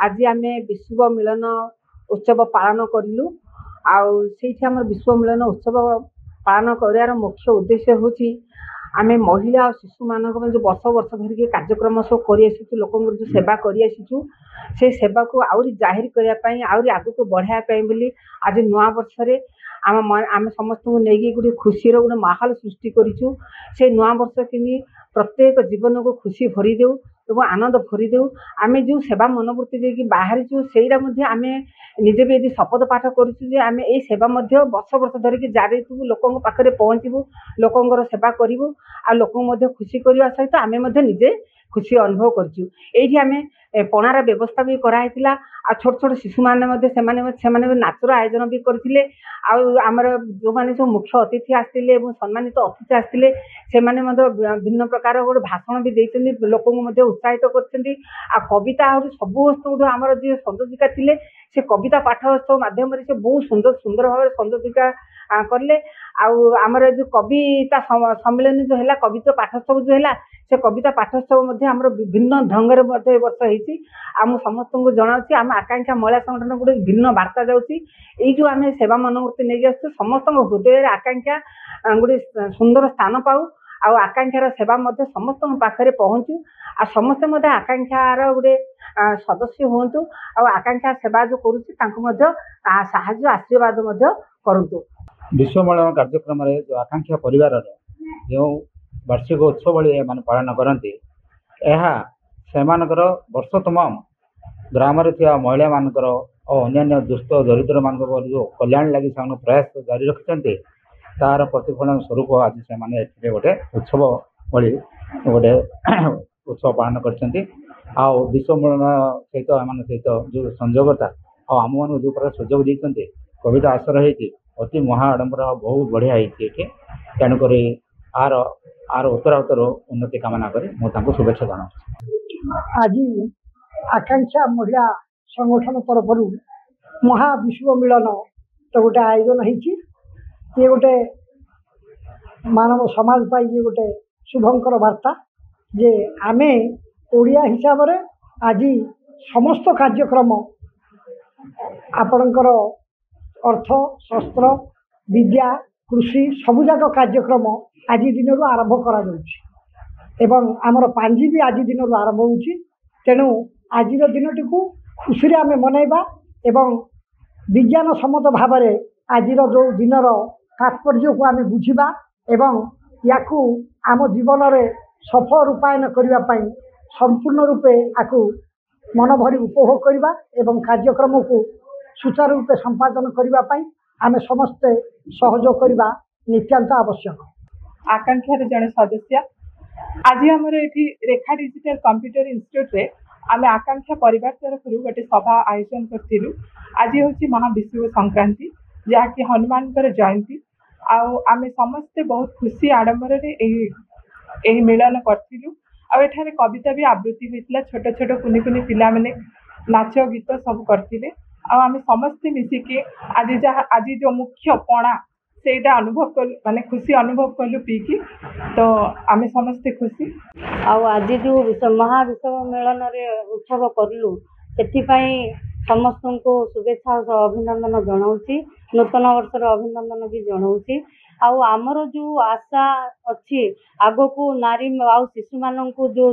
आज आम विश्व मिलन उत्सव पालन करूँ आम विश्व मिलन उत्सव पालन कर मुख्य उद्देश्य हूँ आम महिला और शिशु मान जो वर्ष वर्ष धरिकी कार्यक्रम सब कर लोक जो सेवा कर से सेवा को आउरी जाहिर करने आउरी आग को बढ़ाई आज नुआ वर्ष आम समस्त को लेकिन गोटे खुशी गोटे माहौल सृष्टि करूँ से नुआ वर्ष कि प्रत्येक जीवन को खुशी भरी देऊ एवं आनंद भरी देऊ आम जो सेवा मनोवृत्ति देकी बाहरी से आम निजे भी यदि शपथ पाठ करें यही सेवा वर्ष वर्ष धरिकी जारी लोकों पाखे पहुँचू लोकर सेवा करूँ आ लोक खुशी करने सहित आम निजे खुशी अनुभव करें पणार व्यवस्था भी कराई छोट छोट शिशु मैंने नाचर आयोजन भी करते आमर जो मैंने सब मुख्य अतिथि आसते सम्मानित अतिथि आसते से भिन्न प्रकार गोटे भाषण भी देते लोक उत्साहित कर कविता सब आमर जी संयोजिका थे से कविता पाठ उत्सव माध्यम से बहुत सुंदर सुंदर भाव संयोजिका कले आमर जो कविता सम्मेलन जो है कविता पाठोत्सव जो है से कविता पाठोत्सव आम विभिन्न ढंग से वर्ष होती आम समस्त को जनाऊँ आम आकांक्षा महिला संगठन गोटे भिन्न बार्ता जाऊँगी जो आम सेवा मनोवृत्ति नहीं आस समस्त हृदय आकांक्षा गोटे सुंदर स्थान पाऊ आकांक्षार सेवा समस्त पाखे पहुँचू आ समस्ते आकांक्षार गोटे सदस्य हूँ आकांक्षा सेवा जो करुँच आशीर्वाद करूँ। विश्व मिलन कार्यक्रम जो आकांक्षा परिवार जो वार्षिक उत्सव मैंने पालन करती से वर्ष तमाम ग्राम महिला मानकर और अन्य दुष्ट दरिद्र मान जो कल्याण लगी से प्रयास जारी रखिंट तार प्रतिफलन स्वरूप आज से गोटे उत्सव भली गोटे उत्सव पालन कर विश्व मिलन सहित आम सहित जो संयोगता और आम मान जो प्रकार सुजोग देते कविता आसर होती अति महा आडंबर बहुत बढ़िया होती तेणुक आर आर उत्तरोत्तर उन्नति कामना करी मुझे शुभेच्छा जनाऊँ। आज आकांक्षा महिला संगठन तरफ महाविश्व मिलन तो गोटे आयोजन ये गोटे मानव समाज पाई ये गोटे शुभंकर वार्ता जे आमे ओडिया हिसाब रे आज समस्त कार्यक्रम आपणकर अर्थ शस्त्र विद्या कृषि सबुजाक कार्यक्रम आज दिन आरंभ करा एवं आमर पांजी भी आज दिन आरंभ होची तेणु आज दिन को खुशी आम मनइबा एवं विज्ञान सम्मत भाव में आज जो दिन तात्पर्य को आम बुझा एवं या आम जीवन में सफल रूपायन करने संपूर्ण रूपे आकु मन भरी उपभोग करवा एवं कार्यक्रम को सुचारू रूपे संपादन करने आम समस्ते सहयोग करवा नित्यांत आवश्यक। आकांक्षार जड़े सदस्य आज आमर ये रेखा डिजिटल कंप्यूटर इंस्टीट्यूट रे आम आकांक्षा परिवार तरफ गोटे सभा आयोजन करूँ। आज हूँ महाविश्व संक्रांति जहाँकि हनुमान जयंती आम समस्ते बहुत खुशी आडंबर मिलन करूँ। आठारे कविता भी आवृत्ति होता छोट छोट कुनि कुनि पिला माने नाच गीत सब करते आम समस्ते मिसिकी आज जो मुख्य पणा से अनुभव कलु माने खुशी अनुभव कलु पीकी तो आम समस्ते खुशी आज जो महाविश्व मिलन उत्सव कलु से समस्त को शुभेच्छा अभिनंदन जनाऊँगी नूतन वर्षर अभिनंदन भी जनाऊँगी आमर जो आशा अच्छी आग को नारी आ शिशु मान जो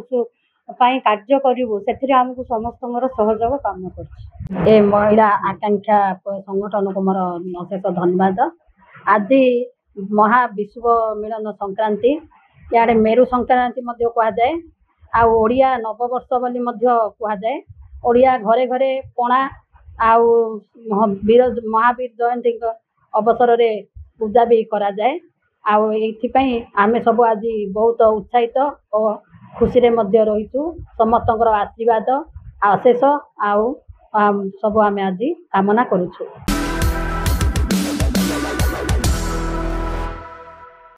कार्य करूँ से आमको समस्त सहयोग काम कर महिला आकांक्षा संगठन को मोर अशेष धन्यवाद। आज महाविश्व मिलन संक्रांति इे मेरु संक्रांति कहुए आड़िया नववर्ष बोली कहुए ओडिया घरे घरे पणा वीर महावीर जयंती अवसर रे पूजा भी करा जाए आमे सब आज बहुत उत्साहित और खुशी रे मध्य रहीचु समस्त आशीर्वाद अशेष सब आमे आज कामना करूछु।